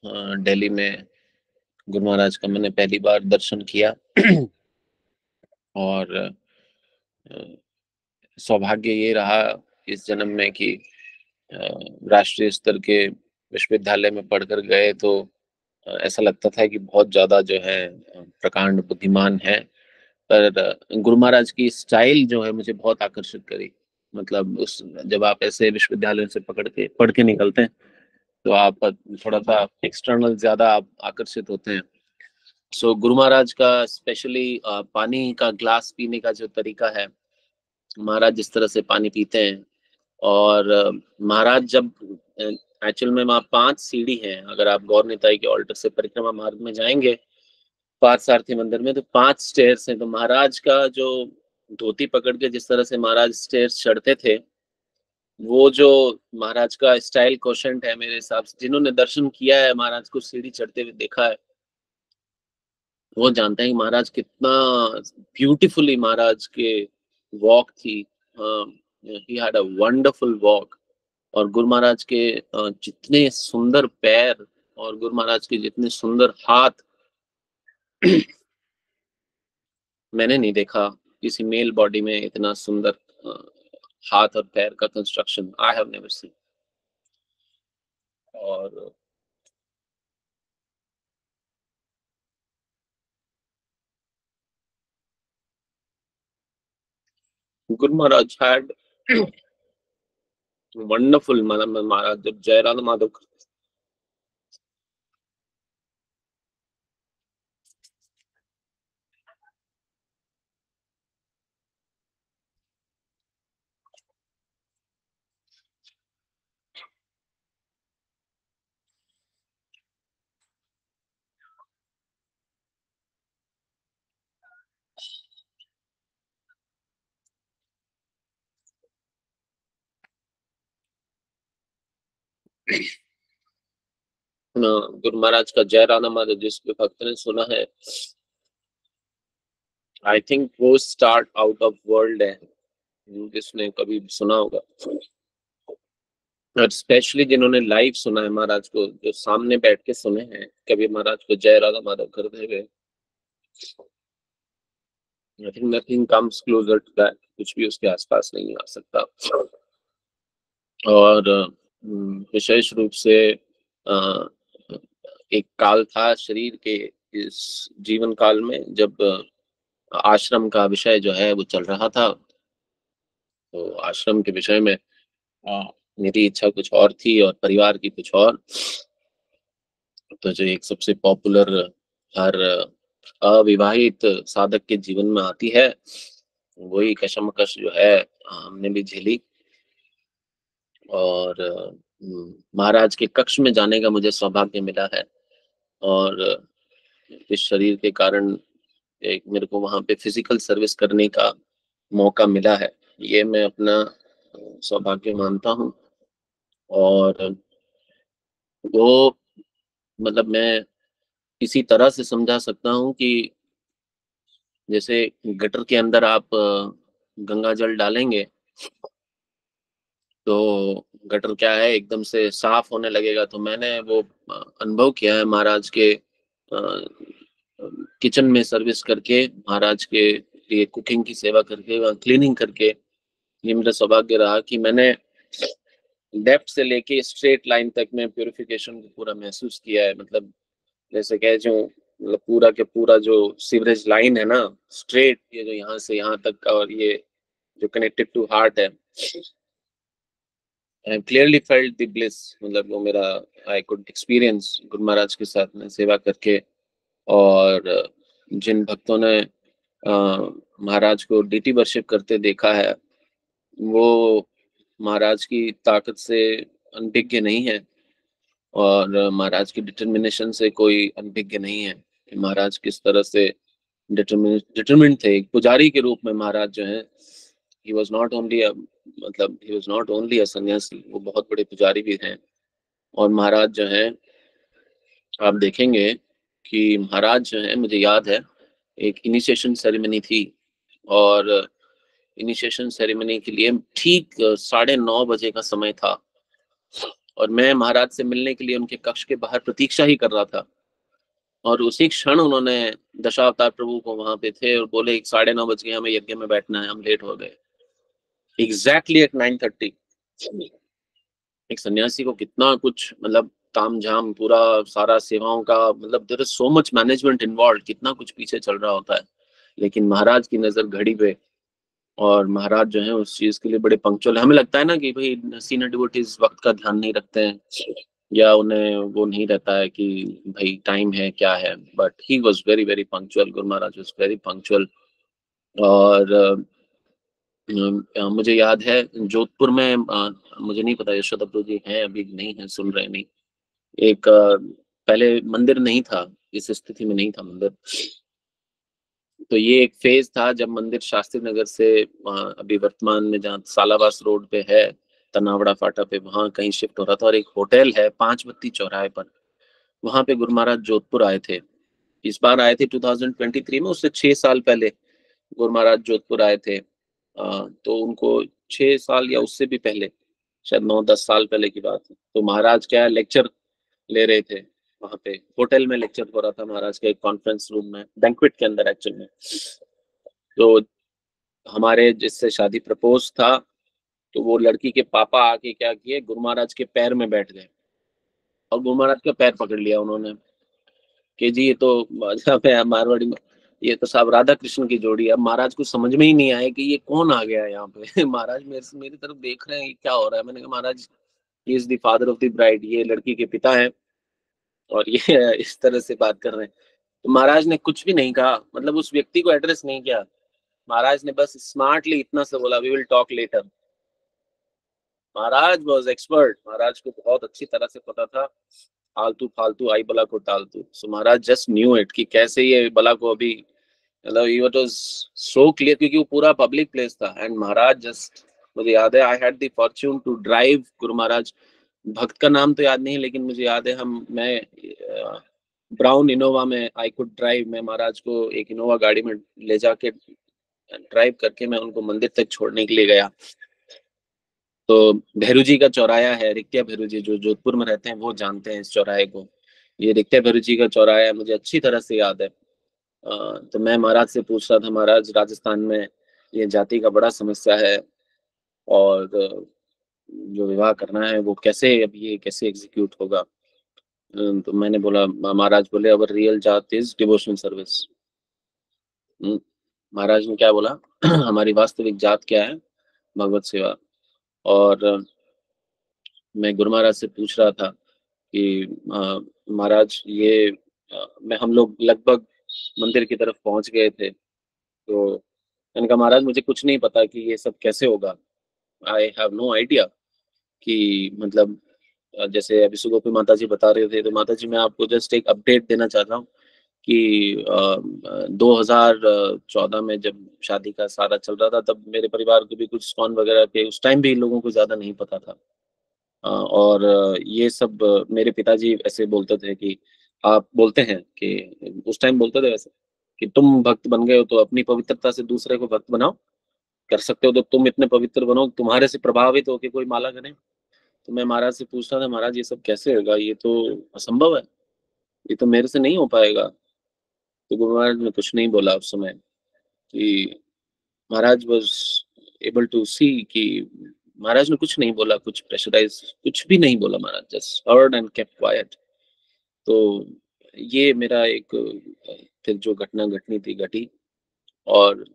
दिल्ली में गुरु महाराज का मैंने पहली बार दर्शन किया। और सौभाग्य ये रहा इस जन्म में कि अ, राष्ट्रीय स्तर के विश्वविद्यालय में पढ़कर गए तो ऐसा लगता था कि बहुत ज़्यादा जो है प्रकांड बुद्धिमान है। पर गुरु महाराज की स्टाइल जो है मुझे बहुत आकर्षित करी। मतलब उस जब आप ऐसे विश्वविद्यालय से पकड़ के पढ़ के निकलते हैं, तो आप थोड़ा-सा एक्सटर्नल ज़्यादा आप आकर्षित होते हैं। सो गुरु महाराज का स्पेशली पानी का ग्लास पीने का जो तरीका है, महाराज जिस तरह से पानी पीते हैं। और महाराज जब एक्चुअल में वहाँ 5 सीढ़ी हैं, अगर आप गौर निताई के ऑल्टर से परिक्रमा मार्ग में जाएँगे, पार्थसारथी मंदिर में, तो 5 स्टेयर्स हैं। तो महाराज का जो धोती पकड़ के जिस तरह से महाराज स्टेयर्स चढ़ते थे, वो जो महाराज का स्टाइल क्वोशंट है मेरे हिसाब से, जिन्होंने दर्शन किया है, महाराज को सीढ़ी चढ़ते हुए देखा है, वो जानते हैं कि महाराज कितना ब्यूटीफुली महाराज के वॉक थी। He had a wonderful walk. और गुरु महाराज के जितने सुंदर पैर और गुरु महाराज के जितने सुंदर हाथ मैंने नहीं देखा किसी मेल बॉडी में इतना सुंदर अ, हाथ और पैर का construction I have never seen. और गुरु महाराज हैड वंडरफुल मतलब महाराज जब जय राधा माधव गुरु महाराज का जय राधा माधव जिस भी भक्त ने सुना है, आई थिंक वो स्टार्ट आउट ऑफ वर्ल्ड है, जिसने कभी सुना होगा। और स्पेशली जिन्होंने लाइव सुना है महाराज को, जो सामने बैठ के सुने हैं कभी महाराज को जय राधा माधव करते हुए, I think nothing comes closer to that. कुछ भी उसके आसपास नहीं आ सकता। और विशेष रूप से अ, एक काल था शरीर के इस जीवन काल में, जब आश्रम का विषय जो है वो चल रहा था। तो आश्रम के विषय में मेरी इच्छा कुछ और थी और परिवार की कुछ और। तो जो एक सबसे पॉपुलर हर अविवाहित साधक के जीवन में आती है, वही कशमकश जो है हमने भी झेली। और महाराज के कक्ष में जाने का मुझे सौभाग्य मिला है। और इस शरीर के कारण एक मेरे को वहाँ पे फिजिकल सर्विस करने का मौका मिला है। ये मैं अपना सौभाग्य मानता हूँ। और वो मतलब मैं इसी तरह से समझा सकता हूँ कि जैसे गटर के अंदर आप गंगा जल डालेंगे, तो गटर क्या है एकदम से साफ होने लगेगा। तो मैंने वो अनुभव किया है महाराज के किचन में सर्विस करके, महाराज के लिए कुकिंग की सेवा करके, क्लीनिंग करके। ये मेरा सौभाग्य रहा कि मैंने लेफ्ट से लेके स्ट्रेट लाइन तक में प्यूरिफिकेशन को पूरा महसूस किया है। मतलब जैसे कह जो मतलब पूरा के पूरा जो सीवरेज लाइन है ना, स्ट्रेट ये जो यहाँ से यहाँ तक का, और ये जो कनेक्टेड टू हार्ट है, I clearly felt the bliss. मतलब वो मेरा I could experience Guru Maharaj के साथ में सेवा करके। और जिन भक्तों ने महाराज को डीटी वर्शिप करते देखा है, वो महाराज की ताकत से अनभिज्ञ नहीं है। और महाराज की डिटर्मिनेशन से कोई अनभिज्ञ नहीं है कि महाराज किस तरह से डिटर्मिन्ड थे। एक पुजारी के रूप में महाराज जो है, he was not only a मतलब he was not only a sannyasi, वो बहुत बड़े पुजारी भी हैं। और महाराज जो हैं, आप देखेंगे कि महाराज जो हैं, मुझे याद है एक इनिशिएशन सेरेमनी थी। और इनिशिएशन सेरेमनी के लिए ठीक 9:30 बजे का समय था। और मैं महाराज से मिलने के लिए उनके कक्ष के बाहर प्रतीक्षा ही कर रहा था, और उसी क्षण उन्होंने दशावतार प्रभु को वहां पे थे और बोले 9:30 बज गए, हमें यज्ञ में बैठना है, हम लेट हो गए। Exactly at 9:30। एक सन्यासी को कितना कुछ मतलब तामझाम पूरा सारा सेवाओं का मतलब there is so much management involve, कितना कुछ पीछे चल रहा होता है। लेकिन महाराज की नजर घड़ी पे, और महाराज जो है उस चीज के लिए बड़े पंक्चुअल है। हमें लगता है ना कि भाई सीनियर डिवोटीज वक्त का ध्यान नहीं रखते हैं, या उन्हें वो नहीं रहता है कि भाई टाइम है क्या है, but he was very very punctual. Guru Maharaj was very punctual. और मुझे याद है जोधपुर में मुझे नहीं पता यशोदा प्रभु जी हैं अभी नहीं है, सुन रहे नहीं। एक पहले मंदिर नहीं था, इस स्थिति में नहीं था मंदिर। तो ये एक फेज था जब मंदिर शास्त्री नगर से अभी वर्तमान में जहाँ सालावास रोड पे है, तनावड़ा फाटा पे, वहां कहीं शिफ्ट हो रहा था। और एक होटल है 5 बत्ती चौराहे पर, वहां पे गुरु महाराज जोधपुर आए थे। इस बार आए थे 2023 में, उससे 6 साल पहले गुरु महाराज जोधपुर आए थे। तो उनको 6 साल या उससे भी पहले, शायद 9-10 साल पहले की बात है। तो महाराज क्या लेक्चर ले रहे थे वहां पे, होटल में लेक्चर हो रहा था महाराज के, एक कॉन्फ्रेंस रूम में, बैंक्वेट के अंदर एक्चुअल में। तो हमारे जिससे शादी प्रपोज था, तो वो लड़की के पापा आके क्या किए, गुरु महाराज के पैर में बैठ गए और गुरु महाराज का पैर पकड़ लिया उन्होंने कि जी ये तो साहब है मारवाड़ी में, ये तो साहब राधा कृष्ण की जोड़ी है। अब महाराज को समझ में ही नहीं आया कि ये कौन आ गया यहाँ पे। महाराज मेरी तरफ देख रहे हैं, ये क्या हो रहा है। मैंने कहा Maharaj he is the father of the bride, ये लड़की के पिता हैं और ये इस तरह से बात कर रहे हैं। तो महाराज ने कुछ भी नहीं कहा, मतलब उस व्यक्ति को एड्रेस नहीं किया। महाराज ने बस स्मार्टली इतना सा बोला, we will talk later. Maharaj was expert, Maharaj को बहुत अच्छी तरह से पता था आलतू फालतू आई बला को टालतू। सो महाराज जस्ट न्यू इट कि कैसे ये बला को अभी, मतलब इट वाज सो क्लियर क्योंकि वो पूरा पब्लिक प्लेस था। एंड महाराज जस्ट, मुझे याद है I had the fortune to drive Guru Maharaj, भक्त का नाम तो याद नहीं लेकिन मुझे याद है मैं ब्राउन इनोवा में आई कुड ड्राइव, मैं महाराज को एक इनोवा गाड़ी में ले जाके ड्राइव करके मैं उनको मंदिर तक छोड़ने के लिए गया। तो भैरू जी का चौराया है, रिक्तिया भैरू जी जो जोधपुर में रहते हैं वो जानते हैं इस चौराहे को। ये रिक्तिया भैरू जी का चौराया है, मुझे अच्छी तरह से याद है। तो मैं महाराज से पूछ रहा था, महाराज राजस्थान में ये जाति का बड़ा समस्या है, और जो विवाह करना है वो कैसे, अब ये कैसे एग्जीक्यूट होगा। तो मैंने बोला, महाराज बोले अवर रियल जात इज डिवोशनल सर्विस। महाराज ने क्या बोला, हमारी वास्तविक जात क्या है, भगवत सेवा। और मैं गुरु महाराज से पूछ रहा था कि महाराज ये मैं हम लोग लगभग मंदिर की तरफ पहुंच गए थे। तो मैंने कहा महाराज मुझे कुछ नहीं पता कि ये सब कैसे होगा, आई हैव नो आइडिया कि मतलब जैसे अभी सुगोपी माता जी बता रहे थे, तो माता जी मैं आपको जस्ट एक अपडेट देना चाहता हूँ कि 2014 में जब शादी का सारा चल रहा था, तब मेरे परिवार को भी कुछ स्कॉन वगैरह के उस टाइम भी लोगों को ज़्यादा नहीं पता था। और ये सब मेरे पिताजी ऐसे बोलते थे कि आप बोलते हैं कि उस टाइम बोलते थे वैसे कि तुम भक्त बन गए हो तो अपनी पवित्रता से दूसरे को भक्त बनाओ, कर सकते हो तो तुम इतने पवित्र बनो तुम्हारे से प्रभावित होकर कोई माला करे। तो मैं महाराज से पूछ रहा था, महाराज ये सब कैसे होगा, ये तो असंभव है, ये तो मेरे से नहीं हो पाएगा। तो गुरु महाराज ने कुछ नहीं बोला उस समय कि महाराज वॉज एबल टू सी कि महाराज ने कुछ नहीं बोला, कुछ प्रेशराइज कुछ भी नहीं बोला, Maharaj just heard and kept quiet. तो ये मेरा एक फिर जो घटना घटनी थी घटी। और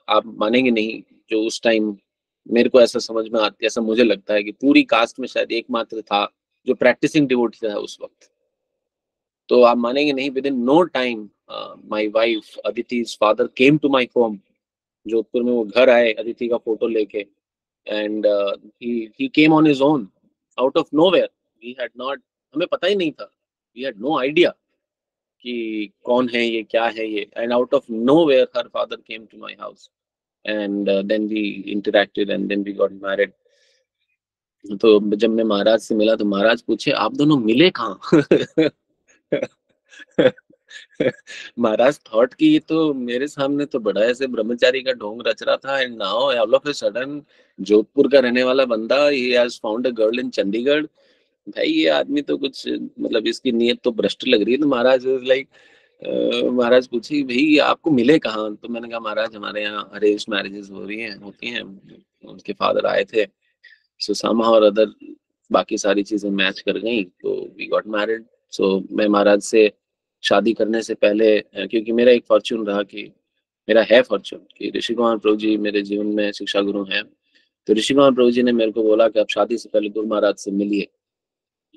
आप मानेंगे नहीं, जो उस टाइम मेरे को ऐसा समझ में आती, ऐसा मुझे लगता है कि पूरी कास्ट में शायद एकमात्र था जो प्रैक्टिसिंग डिवोटी था उस वक्त। तो आप मानेंगे नहीं, within no time my wife अदिति's father came to my home. Jodhpur में वो घर आए अदिति का फोटो लेके, and he came on his own out of nowhere। we had not, हमें पता ही नहीं था, we had no idea कि कौन है ये, क्या है ये, and out of nowhere her father came to my house and then we interacted and then we got married। तो जब मैं महाराज से मिला तो महाराज पूछे आप दोनों मिले कहाँ। महाराज थॉट कि ये तो मेरे सामने तो बड़ा ऐसे ब्रह्मचारी का ढोंग रच रहा था, and now all of a sudden Jodhpur का रहने वाला बंदा he has found a girl in Chandigarh, भाई ये आदमी तो कुछ मतलब इसकी नीयत तो भ्रष्ट लग रही है। तो महाराज लाइक महाराज पूछे कि भाई आपको मिले कहाँ? तो मैंने कहा महाराज हमारे यहाँ अरेंज मैरिजेस हो रही हैं, होती हैं। उनके फादर आए थे, सो समहाउ और अदर बाकी सारी चीजें मैच कर गई तो वी गॉट मैरिड। सो मैं महाराज से शादी करने से पहले क्योंकि मेरा एक फॉर्च्यून रहा कि मेरा है फॉर्च्यून कि ऋषि कुमार प्रभु जी मेरे जीवन में शिक्षा गुरु हैं। तो ऋषि कुमार प्रभु जी ने मेरे को बोला कि आप शादी से पहले गुरु महाराज से मिलिए।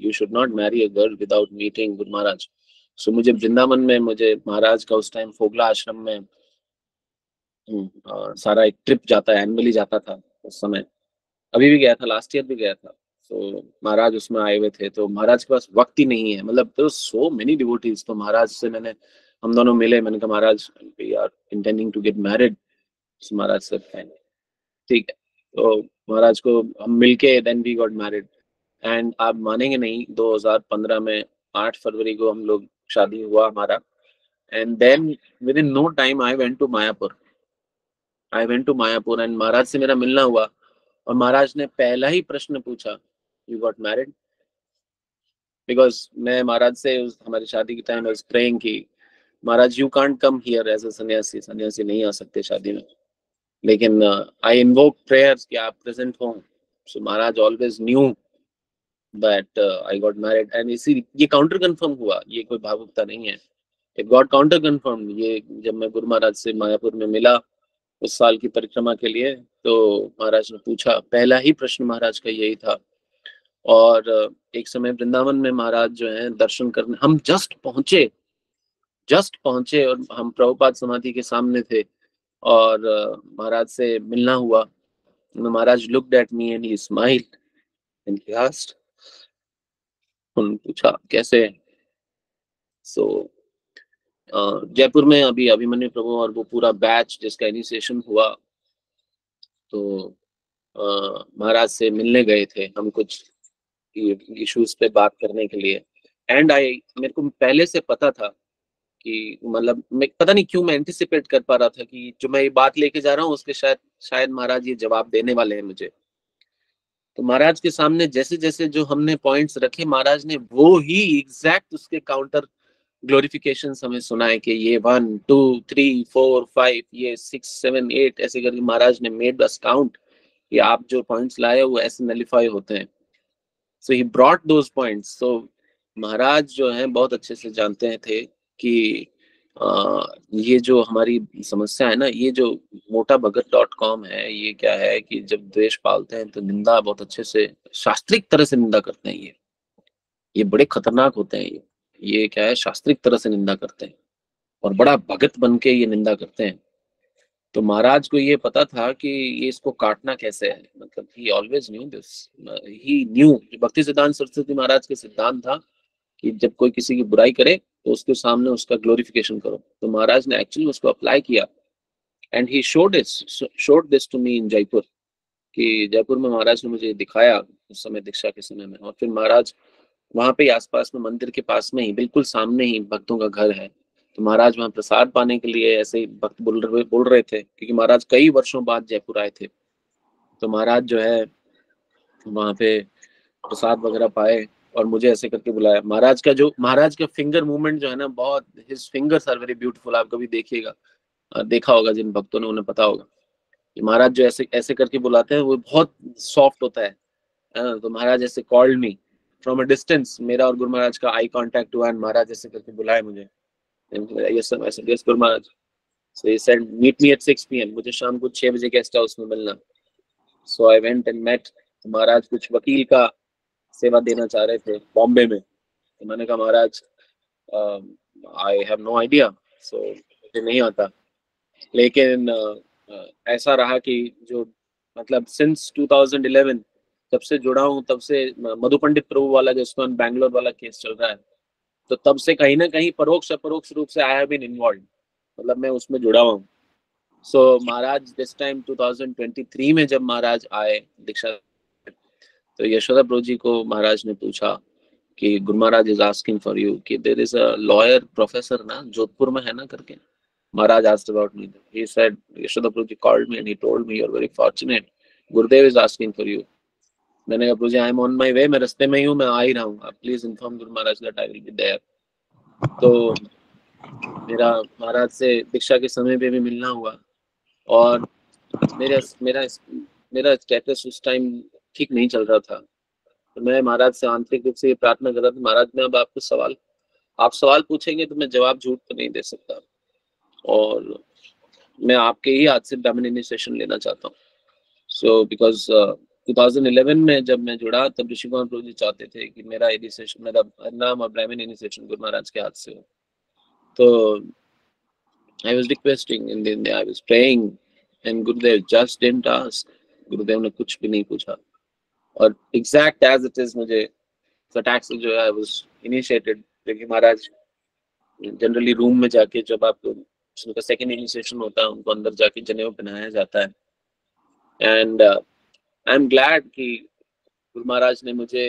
You should not marry a girl without meeting गुरु महाराज। सो मुझे वृंदावन में मुझे महाराज का उस टाइम फोगला आश्रम में सारा एक ट्रिप जाता है, एनुअली जाता था उस समय। अभी भी गया था, लास्ट ईयर भी गया था। तो महाराज उसमें आए हुए थे, तो महाराज के पास वक्त ही नहीं है, मतलब तो सो मेनी डिवोटीज। तो महाराज से हम दोनों मिले, मैंने कहा Maharaj we are intending to get married. Maharaj से फाइन, ठीक है। तो महाराज को हम मिलके then we got married. And आप मानेंगे नहीं, 2015 में 8 फरवरी को हम लोग शादी हुआ हमारा। And then within no time I went to Mayapur and Maharaj से मेरा मिलना हुआ। और महाराज ने पहला ही प्रश्न पूछा, यू गॉट मैरिड? बिकॉज मैं महाराज से हमारी शादी के टाइम वाज प्रेइंग कि Maharaj you can't come here as a sannyasi, sannyasi नहीं आ सकते शादी में। लेकिन आई इन्वोक प्रेयर्स कि आप प्रेजेंट हो। So Maharaj always knew that I got married. And इसी ये काउंटर कंफर्म हुआ, ये कोई भावुकता नहीं है, इट गॉट काउंटर कंफर्म। ये जब मैं गुरु महाराज से मायापुर में मिला उस साल की परिक्रमा के लिए, तो महाराज ने पूछा, पहला ही प्रश्न महाराज का यही था। और एक समय वृंदावन में महाराज जो है दर्शन करने, हम जस्ट पहुंचे और हम प्रभुपाद समाधि के सामने थे। और महाराज से मिलना हुआ। Maharaj looked at me and he smiled and he asked, उन्होंने पूछा कैसे है? सो जयपुर में अभी अभिमन्यु प्रभु और वो पूरा बैच जिसका इनिशिएशन हुआ, तो महाराज से मिलने गए थे हम कुछ इश्यूज पे बात करने के लिए। एंड आई मेरे को पहले से पता था कि मतलब मैं पता नहीं क्यों मैं एंटिसिपेट कर पा रहा था कि जो मैं ये बात लेके जा रहा हूँ उसके शायद शायद महाराज ये जवाब देने वाले हैं मुझे। तो महाराज के सामने जैसे जैसे जो हमने पॉइंट्स रखे, महाराज ने वो ही एग्जैक्ट उसके काउंटर ग्लोरिफिकेशन हमें सुनाए कि ये 1 2 3 4 5 ये 6 7 8 ऐसे करके महाराज ने मेड अस काउंट कि आप जो पॉइंट्स लाए वो ऐसे नलिफाई होते हैं। सो ही ब्रॉट दोज पॉइंट्स। तो महाराज जो है बहुत अच्छे से जानते थे कि ये जो हमारी समस्या है ना, ये जो मोटा भगत .com है, ये क्या है कि जब द्वेष पालते हैं तो निंदा बहुत अच्छे से शास्त्रिक तरह से निंदा करते हैं। ये बड़े खतरनाक होते हैं। ये क्या है, शास्त्रिक तरह से निंदा करते हैं और बड़ा भगत बन के ये निंदा करते हैं। तो महाराज को ये पता था कि ये इसको काटना कैसे है, मतलब ही always new this. He new, भक्ति सिद्धांत सरस्वती महाराज के सिद्धांत था कि जब कोई किसी की बुराई करे तो उसके सामने उसका ग्लोरिफिकेशन करो। तो महाराज ने एक्चुअली उसको अप्लाई किया and he showed this to me in Jaipur. कि जयपुर में महाराज ने मुझे दिखाया उस समय दीक्षा के समय में। और फिर महाराज वहां पे आसपास में मंदिर के पास में ही बिल्कुल सामने ही भक्तों का घर है। तो महाराज वहां प्रसाद पाने के लिए ऐसे ही भक्त बोल रहे थे क्योंकि महाराज कई वर्षों बाद जयपुर आए थे। तो महाराज जो है वहां पे प्रसाद वगैरह पाए और मुझे ऐसे करके बुलाया। महाराज का फिंगर मूवमेंट जो है ना, बहुत, his fingers are very beautiful. आप कभी देखिएगा, देखा होगा जिन भक्तों ने उन्हें पता होगा कि महाराज जो ऐसे ऐसे करके बुलाते हैं वो बहुत सॉफ्ट होता है। तो महाराज ऐसे called me from a distance, मेरा और गुरु महाराज का आई कांटेक्ट हुआ एंड महाराज ऐसे करके बुलाए मुझे। यस सर, ऐसे yes guru Maharaj. So he said meet me at 6 PM, मुझे शाम को 6 बजे गेस्ट हाउस में मिलना। सो आई वेंट एंड मेट। महाराज कुछ वकील का सेवा देना चाह रहे थे बॉम्बे में। तो मैंने कहा महाराज आई हैव नो आइडिया, सो मुझे नहीं आता। लेकिन ऐसा रहा कि जो मतलब सिंस 2011 जब से जुड़ा हूँ तब से मधु पंडित प्रभु वाला जो इसमें बैंगलोर वाला केस चल रहा है, तो तब से कहीं ना कहीं परोक्ष अपरोक्ष रूप से आई हैव बीन इन्वॉल्व, मतलब मैं उसमें जुड़ा हुआ हूँ। सो महाराज दिस टाइम 2023 में जब महाराज आए दीक्षा, तो यशोदा प्रभु जी को महाराज ने पूछा कि Guru Maharaj is asking for you, कि there is a lawyer professor ना जोधपुर में है ना करके। Maharaj asked about me. He said, Yashoda Prabhu called me and he told me, you're very fortunate. Gurudev is asking for you. मैंने कहा Prabhu ji I am on my way, मैं रास्ते में ही हूँ, मैं आ ही रहा हूँ, आप please inform guru Maharaj that I will be there. तो मेरा महाराज से दीक्षा के समय पे भी मिलना हुआ, और मेरा मेरा मेरा स्टेटस उस टाइम ठीक नहीं चल रहा था। तो मैं महाराज से आंतरिक रूप से ये प्रार्थना कर रहा था, महाराज मैं अब आपको आप सवाल पूछेंगे तो मैं जवाब झूठ तो नहीं दे सकता, और मैं आपके ही हाथ से ब्राह्मण इनिशिएशन लेना चाहता हूँ। सो बिकॉज 2011 में जब मैं जुड़ा तब ऋषि कुमार प्रभु जी चाहते थे कि मेरा इनिशिएशन, मेरा नाम और ब्राह्मण इनिशिएशन गुरु महाराज के हाथ से हो। तो आई वाज रिक्वेस्टिंग इन दिन, I was praying, and Gurudev just didn't ask. गुरुदेव ने कुछ भी नहीं पूछा, और एग्जैक्ट एज इट इज मुझे अटैक से जो है आई वाज इनिशिएटेड। क्योंकि महाराज जनरली रूम में जाके जब आप उनका सेकंड इनिशिएशन होता है, उनको अंदर जाके जनेऊ पहनाया जाता है। एंड आई एम ग्लैड कि गुरु महाराज ने मुझे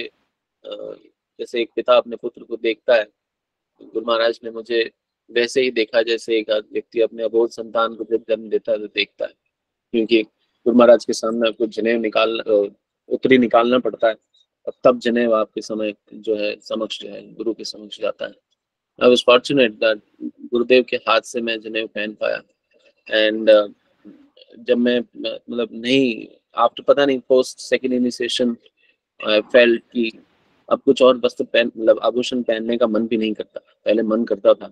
जैसे एक पिता अपने पुत्र को देखता है, गुरु महाराज ने मुझे वैसे ही देखा जैसे एक व्यक्ति अपने अबोध संतान को जब जन्म देता है तो देखता है। क्योंकि गुरु महाराज के सामने आपको जनेऊ उत्तरी निकालना पड़ता है, और तब जनेऊ आपके समय जो है समक्ष जो है गुरु के समक्ष जाता है। आई वाज फॉर्चुनेट दैट गुरुदेव के हाथ से मैं जनेऊ पहन पाया। एंड जब मैं मतलब नहीं, आफ्टर पता नहीं post second initiation I felt कि अब कुछ और वस्त्र पहन मतलब आभूषण पहनने का मन भी नहीं करता। पहले मन करता था,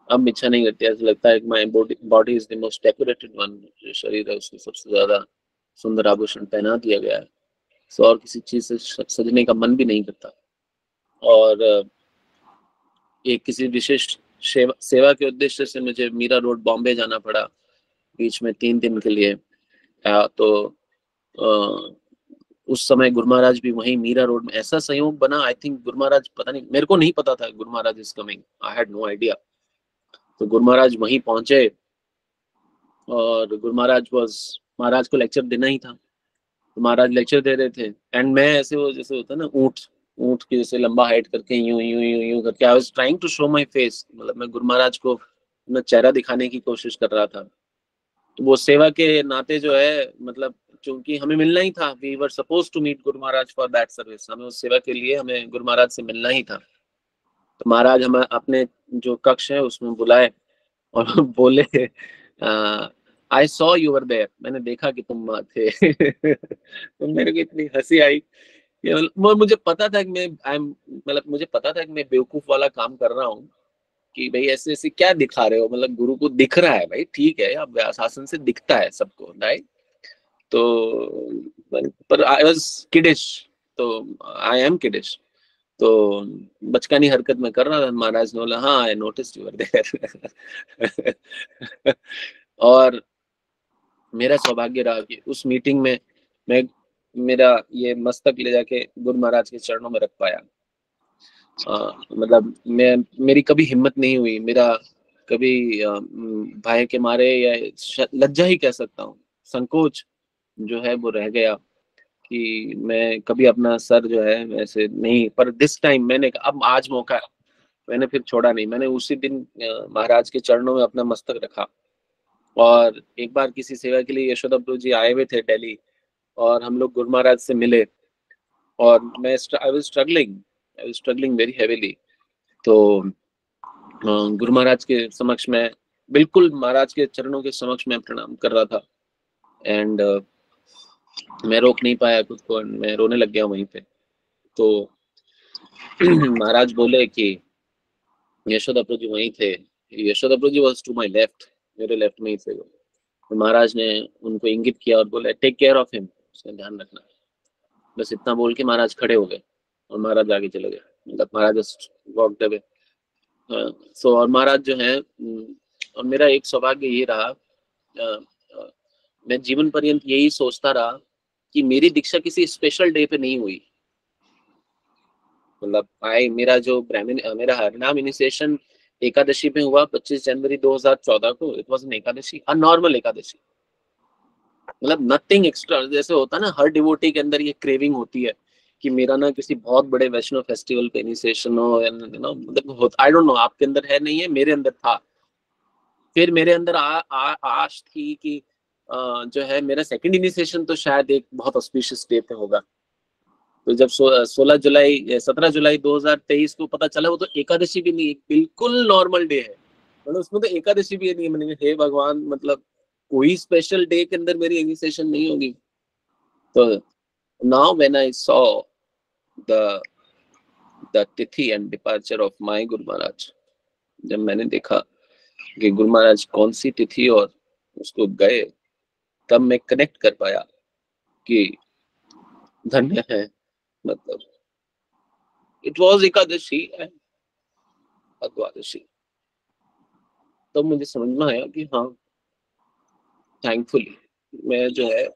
अब इच्छा नहीं करती। ऐसा लगता है कि my body is the most decorated one, जो शरीर है उसको सबसे ज्यादा सुंदर आभूषण पहना दिया गया है, सो और किसी चीज से सजने का मन भी नहीं करता। और एक किसी विशेष सेवा के उद्देश्य से मुझे मीरा रोड बॉम्बे जाना पड़ा बीच में 3 दिन के लिए। तो उस समय गुरु महाराज भी वहीं मीरा रोड में, ऐसा संयोग बना, आई थिंक गुरु महाराज, पता नहीं, मेरे को नहीं पता था guru Maharaj is coming, I had no idea. तो गुरु महाराज वहीं पहुंचे, और गुरु महाराज महाराज को लेक्चर देना ही था, तो महाराज लेक्चर दे रहे थे। एंड मैं ऐसे, वो जैसे होता है ना ऊंट, ऊंट की जैसे लंबा हाइट करके यूं यूं यूं यूं करके, I was trying to show my face, मतलब मैं गुरु महाराज को अपना चेहरा दिखाने की कोशिश कर रहा था। तो वो सेवा के नाते जो है, मतलब चूंकि हमें मिलना ही था, we were supposed to meet Guru Maharaj for that service, हमें उस सेवा के लिए हमें गुरु महाराज से मिलना ही था। तो महाराज हमें अपने जो कक्ष है उसमें बुलाए और बोले I saw you were there, मैंने देखा कि तुम वहां थे। तो मेरे को इतनी हंसी आई। मुझे पता था कि मैं आई एम मतलब मुझे पता था कि मैं बेवकूफ वाला काम कर रहा हूँ, कि भाई ऐसे ऐसे क्या दिखा रहे हो, मतलब गुरु को दिख रहा है भाई, ठीक है, अब शासन से दिखता है सबको, राइट। तो पर आई वाज किडिश, तो आई एम किडिश, तो बचकानी हरकत में कर रहा था। महाराज ने बोला हाँ I notice you were there. और मेरा सौभाग्य रहा कि उस मीटिंग में मैं मेरा ये मस्तक ले जाके गुरु महाराज के चरणों में रख पाया। मतलब मेरी कभी हिम्मत नहीं हुई, मेरा कभी भय के मारे या लज्जा ही कह सकता हूँ, संकोच जो है वो रह गया, कि मैं कभी अपना सर जो है वैसे नहीं। पर दिस टाइम मैंने कहा, अब आज मौका है। मैंने फिर छोड़ा नहीं, मैंने उसी दिन महाराज के चरणों में अपना मस्तक रखा। और एक बार किसी सेवा के लिए यशोदा प्रभु जी आए हुए थे दिल्ली, और हम लोग गुरु महाराज से मिले, और मैं I was struggling very heavily. तो गुरु महाराज के समक्ष में, बिल्कुल महाराज के चरणों के समक्ष में प्रणाम कर रहा था। एंड मैं रोक नहीं पाया खुद को, मैं रोने लग गया वहीं पे। तो महाराज बोले कि यशोदा प्रभु जी वहीं थे। यशोदा प्रभु जी वाज टू माय लेफ्ट, मेरे लेफ्ट में ही थे वो। तो महाराज ने उनको इंगित किया और बोले टेक केयर ऑफ हिम, उसका ध्यान रखना। बस इतना बोल के महाराज खड़े हो गए, और महाराज आगे चले गए, मतलब महाराज वॉक द वे। सो और महाराज जो है, और मेरा एक सौभाग्य ये रहा, मैं जीवन पर्यंत यही सोचता रहा कि मेरी दीक्षा किसी स्पेशल डे पे नहीं हुई। मतलब मेरा हरिनाम इनिशिएशन एकादशी पे हुआ 25 जनवरी 2014 को। It was an Ekadashi, a normal Ekadashi, मतलब नथिंग एक्स्ट्रा। जैसे होता है ना हर डिवोटी के अंदर ये क्रेविंग होती है कि मेरा ना किसी बहुत बड़े वैष्णव फेस्टिवल पे इनिशिएशन हो, मतलब आई डोंट नो आपके अंदर है नहीं है, मेरे अंदर था। फिर मेरे अंदर आश थी कि जो है मेरा सेकंड इनिशिएशन तो शायद एक बहुत ऑस्पिशियस डे पे होगा। तो जब 17 जुलाई 2023 को पता चला, वो तो एकादशी भी नहीं, बिल्कुल नॉर्मल डे है, मतलब उसमें तो एकादशी भी नहीं है। मैंने कहा हे भगवान, मतलब कोई स्पेशल डे के अंदर मेरी इनिशिएशन नहीं होगी। तो now when I saw the तिथि and departure of my Guru Maharaj, जब मैंने देखा कि गुरु महाराज कौन सी तिथि और उसको गए, तब मैं कनेक्ट कर पाया कि धन्य है, मतलब इट वाज एकादशी एंड द्वादशी। तब मुझे समझ में आया कि हाँ, थैंकफुली मैं जो है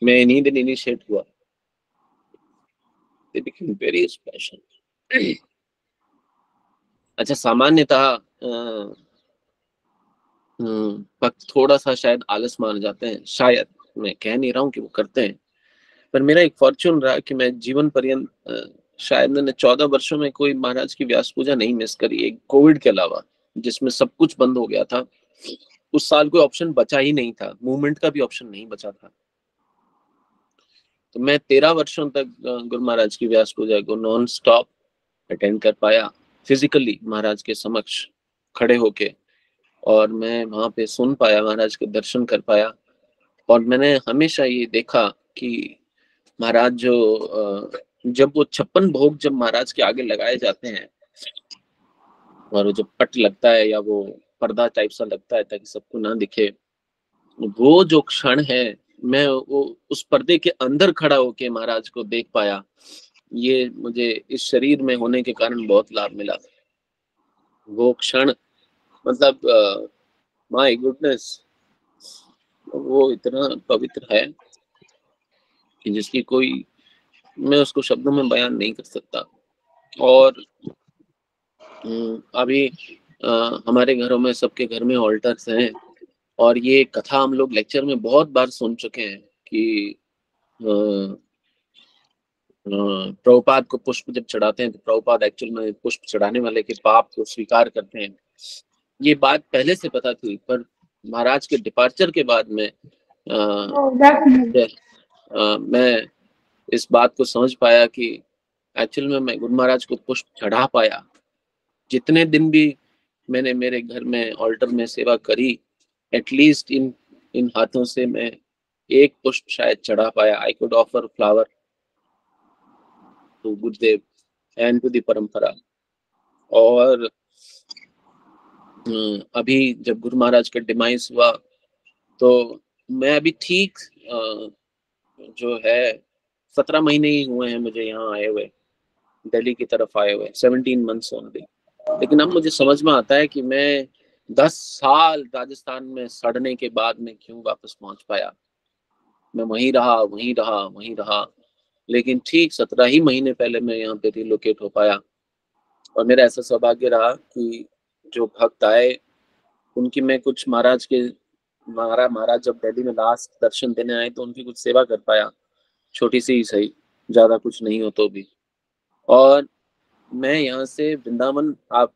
मैं इन्हीं दिन इनिशिएट हुआ। They became very special. अच्छा, सामान्यतः भक्त थोड़ा सा शायद आलस मान जाते हैं, शायद, मैं कह नहीं रहा हूँ कि वो करते हैं, पर मेरा एक फॉर्चून रहा कि मैं जीवन पर्यंत शायद मैंने 14 वर्षों में कोई महाराज की व्यास पूजा नहीं मिस करी, एक कोविड के अलावा, जिसमें सब कुछ बंद हो गया था। उस साल कोई ऑप्शन बचा ही नहीं था, मूवमेंट का भी ऑप्शन नहीं बचा था। तो मैं 13 वर्षों तक गुरु महाराज की व्यास पूजा को नॉन स्टॉप अटेंड कर पाया, फिजिकली महाराज के समक्ष खड़े होके, और मैं वहां पे सुन पाया, महाराज के दर्शन कर पाया। और मैंने हमेशा ये देखा कि महाराज जो जब वो 56 भोग जब महाराज के आगे लगाए जाते हैं, और वो जो पट लगता है या वो पर्दा टाइप सा लगता है ताकि सबको ना दिखे, वो जो क्षण है, मैं वो उस पर्दे के अंदर खड़ा होके महाराज को देख पाया। ये मुझे इस शरीर में होने के कारण बहुत लाभ मिला। वो क्षण, मतलब माय गुडनेस, वो इतना पवित्र है कि जिसकी कोई, मैं उसको शब्दों में बयान नहीं कर सकता। और अभी हमारे घरों में, सबके घर में ऑल्टर्स हैं, और ये कथा हम लोग लेक्चर में बहुत बार सुन चुके हैं कि प्रभुपाद को पुष्प जब चढ़ाते हैं तो प्रभुपाद एक्चुअल में पुष्प चढ़ाने वाले के पाप को स्वीकार करते हैं। ये बात पहले से पता थी, पर महाराज के डिपार्चर के बाद में मैं इस बात को समझ पाया कि एक्चुअल में मैं गुरु महाराज को पुष्प चढ़ा पाया। जितने दिन भी मैंने मेरे घर में ऑल्टर में सेवा करी, एटलीस्ट इन इन हाथों से मैं एक पुष्प शायद चढ़ा पाया। I could offer flower to Gurudev and to the परंपरा। और अभी जब गुरु महाराज का डिमाइस हुआ, तो मैं अभी ठीक जो है 17 महीने ही हुए हैं मुझे यहाँ आए हुए, दिल्ली की तरफ आए हुए, 17 मंथ्स ओनली। लेकिन अब मुझे समझ में आता है कि मैं 10 साल राजस्थान में सड़ने के बाद में क्यों वापस पहुंच पाया। मैं वहीं रहा, लेकिन ठीक 17 ही महीने पहले मैं यहाँ पे रिलोकेट हो पाया। और मेरा ऐसा सौभाग्य रहा कि जो भक्त आए, उनकी मैं कुछ महाराज के, महाराज जब दिल्ली में लास्ट दर्शन देने आए तो उनकी कुछ सेवा कर पाया, छोटी सी ही सही, ज्यादा कुछ नहीं हो तो भी। और मैं यहाँ से वृंदावन आप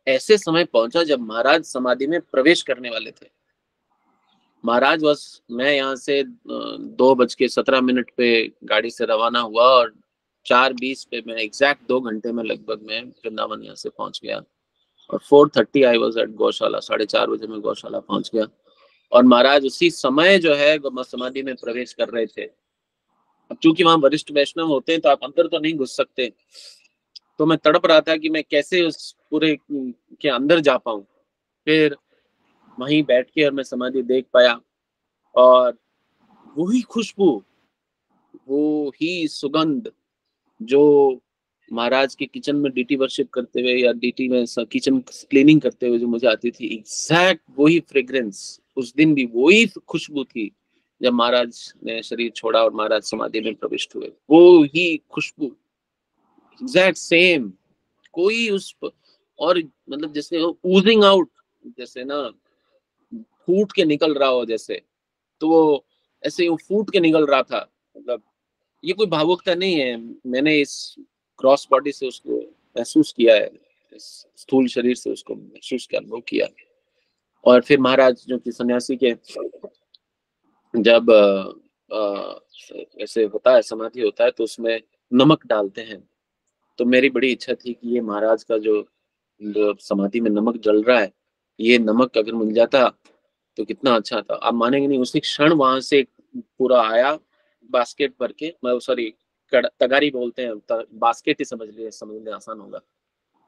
ऐसे समय पहुंचा जब महाराज समाधि में प्रवेश करने वाले थे। महाराज बस, मैं यहाँ से 2:17 पे गाड़ी से रवाना हुआ, और 4:20 पे मैं एग्जैक्ट 2 घंटे में लगभग मैं वृंदावन यहाँ से पहुंच गया। और 4:30 आई वॉज एट गौशाला, 4:30 बजे मैं गौशाला पहुंच गया। और महाराज उसी समय जो है समाधि में प्रवेश कर रहे थे। अब चूंकि वहां वरिष्ठ वैष्णव होते हैं तो आप अंदर तो नहीं घुस सकते, तो मैं तड़प रहा था कि मैं कैसे उस पूरे के अंदर जा पाऊं। फिर वहीं बैठ के और मैं समाधि देख पाया, और वही खुशबू, वो ही सुगंध जो महाराज के किचन में डीटी वर्शिप करते हुए या डीटी में किचन क्लीनिंग करते हुए जो मुझे आती थी, एग्जैक्ट वही फ्रेग्रेंस उस दिन भी वही खुशबू थी जब महाराज ने शरीर छोड़ा और महाराज समाधि में प्रविष्ट हुए। वो ही खुशबू, एग्जैक्ट सेम, कोई उस और मतलब जैसे ऊजिंग आउट, जैसे ना फूट के निकल रहा हो जैसे, तो वो ऐसे वो फूट के निकल रहा था। मतलब ये कोई भावुकता नहीं है, मैंने इस क्रॉस बॉडी से उसको महसूस किया है, इस स्थूल शरीर से उसको महसूस किया, अनुभव किया। और फिर महाराज जो कि सन्यासी के जब ऐसे होता है, समाधि होता है तो उसमें नमक डालते हैं। तो मेरी बड़ी इच्छा थी कि ये महाराज का जो समाधि में नमक जल रहा है, ये नमक अगर मिल जाता तो कितना अच्छा था। आप मानेंगे नहीं, उसी क्षण वहां से एक पूरा आया बास्केट भर के, मैं सॉरी तगारी बोलते हैं, बास्केट ही समझ लिए, समझने आसान होगा।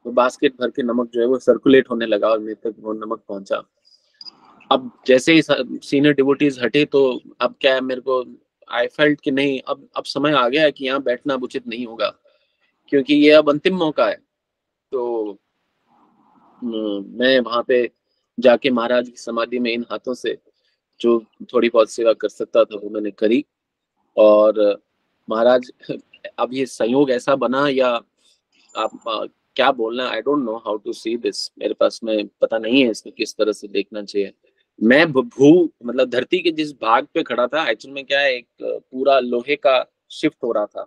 तो बास्केट भर के नमक जो है वो सर्कुलेट होने लगा और मेरे तक वो नमक पहुंचा। अब जैसे ही सीनियर डिवोटीज हटे तो अब क्या है, मेरे को आई फेल्ट कि नहीं, अब समय आ गया है कि यहाँ बैठना उचित नहीं होगा, क्योंकि ये अब अंतिम मौका है। तो मैं वहां पे जाके महाराज की समाधि में इन हाथों से जो थोड़ी बहुत सेवा कर सकता था वो मैंने करी। और महाराज, अब ये संयोग ऐसा बना, या आप क्या बोलना, I don't know how to see this, मेरे पास में पता नहीं है इसको किस तरह से देखना चाहिए। मैं भू मतलब धरती के जिस भाग पे खड़ा था, एक्चुअल में क्या है, एक पूरा लोहे का शिफ्ट हो रहा था,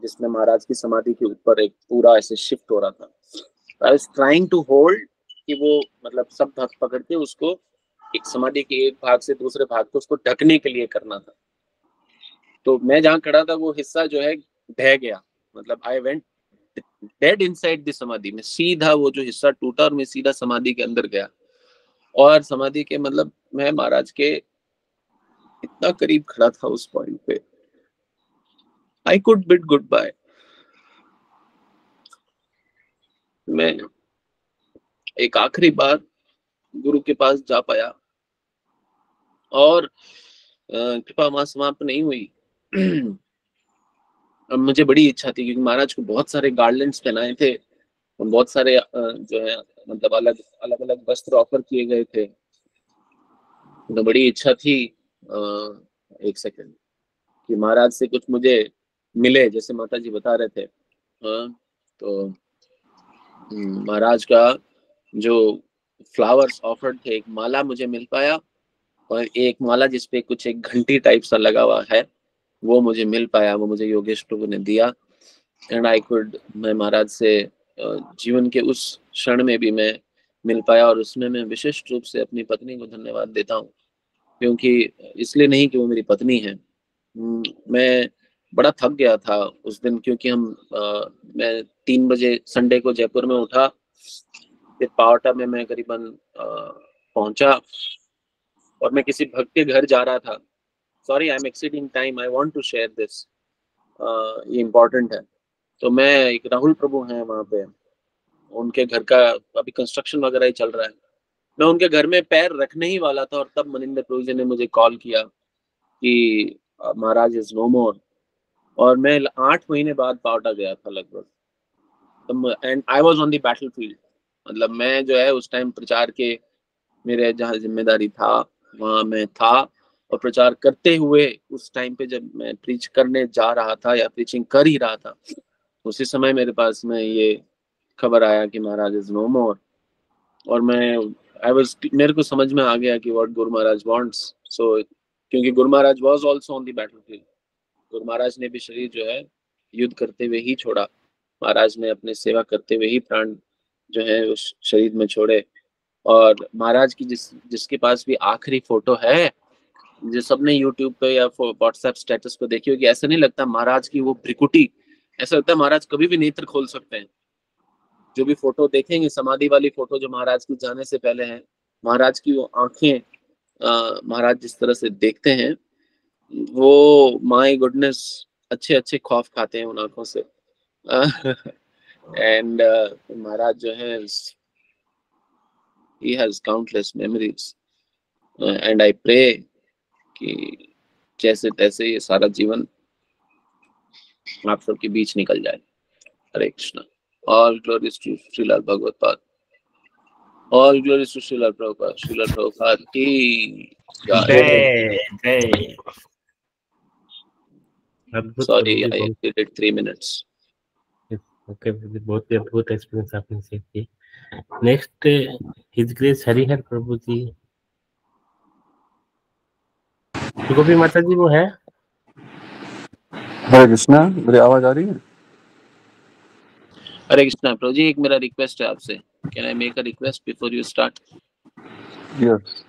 जिसमें महाराज की समाधि के ऊपर एक पूरा ऐसे शिफ्ट हो रहा था। I was trying to hold कि वो मतलब सब भाग पकड़ के उसको एक समाधि के एक भाग से दूसरे भाग को उसको ढकने के लिए करना था। तो मैं जहाँ खड़ा था वो हिस्सा जो है ढह गया, मतलब I went dead inside the समाधि में, सीधा वो जो हिस्सा टूटा और मैं सीधा समाधि के अंदर गया। और समाधि के मतलब मैं महाराज के इतना करीब खड़ा था उस पॉइंट पे, I could bid good bye. मैं एक आखिरी बार गुरु के पास जा पाया, और कृपा वहां समाप्त नहीं हुई। अब मुझे बड़ी इच्छा थी, क्योंकि महाराज को बहुत सारे गार्लैंड्स पहनाए थे, बहुत सारे जो है मतलब अलग अलग अलग वस्त्र ऑफर किए गए थे। तो बड़ी इच्छा थी, एक सेकंड, कि महाराज से कुछ मुझे मिले, जैसे माता जी बता रहे थे। तो महाराज का जो फ्लावर्स ऑफर्ड थे, एक माला मुझे मिल पाया, और एक माला जिसपे कुछ एक घंटी टाइप सा लगा हुआ है, वो मुझे मिल पाया, वो मुझे योगेश प्रभु ने दिया। एंड आई कुड, मैं महाराज से जीवन के उस क्षण में भी मैं मिल पाया, और उसमें मैं विशिष्ट रूप से अपनी पत्नी को धन्यवाद देता हूँ। क्योंकि इसलिए नहीं कि वो मेरी पत्नी है, मैं बड़ा थक गया था उस दिन, क्योंकि मैं 3 बजे संडे को जयपुर में उठा, फिर पावटा में मैं करीबन पहुंचा, और मैं किसी भक्त के घर जा रहा था। Sorry, I am exceeding time, I want to share this, ये इम्पोर्टेंट है। तो मैं, एक राहुल प्रभु हैं वहाँ पे, उनके घर का अभी कंस्ट्रक्शन वगैरह ही चल रहा है, मैं उनके घर में पैर रखने ही वाला था, और तब मनिंदर प्रभु जी ने मुझे कॉल किया कि महाराज इज नो मोर। और मैं 8 महीने बाद पावटा गया था लगभग, and I was on the battlefield. मतलब मैं जो है उस टाइम प्रचार के, मेरे जहाँ जिम्मेदारी था वहाँ मैं था, और प्रचार करते हुए उस टाइम पे जब मैं प्रीच करने जा रहा था या प्रीचिंग कर ही रहा था, उसी समय मेरे पास में ये खबर आया कि महाराज इज नो मोर। और मैं, आई वाज, मेरे को समझ में आ गया कि what Guru Maharaj wants. So क्योंकि guru Maharaj was also on the battlefield, guru Maharaj ने भी शरीर जो है युद्ध करते हुए ही छोड़ा, महाराज ने अपने सेवा करते हुए ही प्राण जो है उस शरीर में छोड़े। और महाराज की जिसके पास भी आखिरी फोटो है, जो सबने यूट्यूब पे या व्हाट्सएप स्टेटस पे देखी होगी, ऐसा नहीं लगता महाराज की वो भ्रिकुटी, ऐसा लगता है महाराज कभी भी नेत्र खोल सकते हैं। जो भी फोटो देखेंगे, समाधि वाली फोटो जो महाराज की जाने से पहले है, महाराज की वो आंखें, महाराज जिस तरह से देखते हैं, वो माय गुडनेस, अच्छे अच्छे खौफ खाते हैं उन आंखों से। एंड महाराज जो है, he has countless memories, and I pray कि जैसे तैसे ये सारा जीवन आप सबके बीच निकल जाए। Hare Krishna. All glories to Srila Bhagavatpad, all glories to Srila Prabhupada, Srila Prabhupada की जय जय। Sorry I exceeded 3 minutes। Okay, बहुत ही अद्भुत एक्सपीरियंस आपने शेयर की। Next his grace Harihar Prabhu ji, Gopi Mata ji वो है। हरे कृष्णा, मेरी आवाज आ रही है? हरे कृष्णा प्रभु जी, एक मेरा रिक्वेस्ट है आपसे, can I make a request before you start? Yes.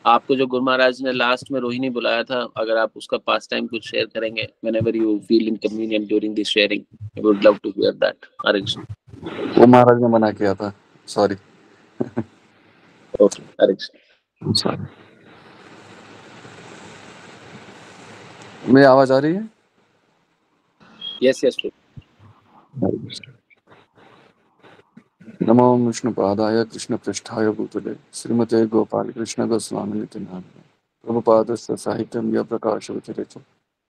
आपको जो गुरु महाराज ने लास्ट में रोहिणी बुलाया था, अगर आप उसका पास टाइम कुछ शेयर करेंगे, whenever you feel inconvenient during the sharing, I would love to hear that. हरे कृष्ण। वो महाराज ने मना किया था, सॉरी। ओके, हरे कृष्ण। सॉरी। मेरी आवाज आ रही है? Yes yes. नमो विष्णुपादाय कृष्णपृष्ठाय भूतले श्रीमते गोपाल कृष्ण गोस्वामी नित्यानंद प्रभुपादस्य साहित्यं यः प्रकाशयति